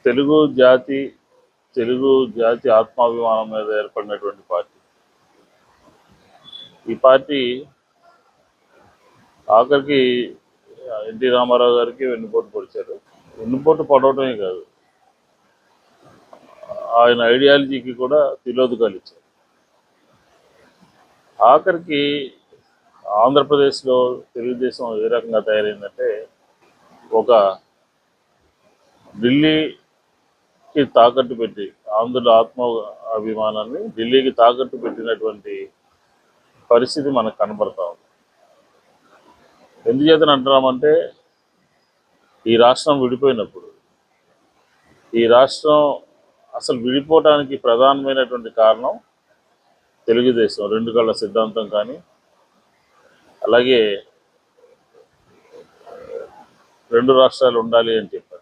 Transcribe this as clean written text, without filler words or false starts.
తెలుగు జాతి తెలుగు జాతి ఆత్మాభిమానం మీద ఏర్పడినటువంటి పార్టీ. ఈ పార్టీ ఆఖరికి ఎన్టీ రామారావు గారికి వెన్నుపోటు పొడిచారు. వెన్నుపోటు పడవటమే కాదు, ఆయన ఐడియాలజీకి కూడా తిలోదకాలు ఇచ్చారు. ఆఖరికి ఆంధ్రప్రదేశ్లో తెలుగుదేశం ఏ రకంగా తయారైందంటే, ఒక ఢిల్లీకి తాకట్టు పెట్టి, ఆంధ్రుల ఆత్మ అభిమానాన్ని ఢిల్లీకి తాకట్టు పెట్టినటువంటి పరిస్థితి మనకు కనబడతా ఉంది. ఎందుచేతని అంటున్నామంటే, ఈ రాష్ట్రం విడిపోయినప్పుడు, ఈ రాష్ట్రం అసలు విడిపోవడానికి ప్రధానమైనటువంటి కారణం తెలుగుదేశం రెండు కళ్ళ సిద్ధాంతం కానీ, అలాగే రెండు రాష్ట్రాలు ఉండాలి అని చెప్పారు.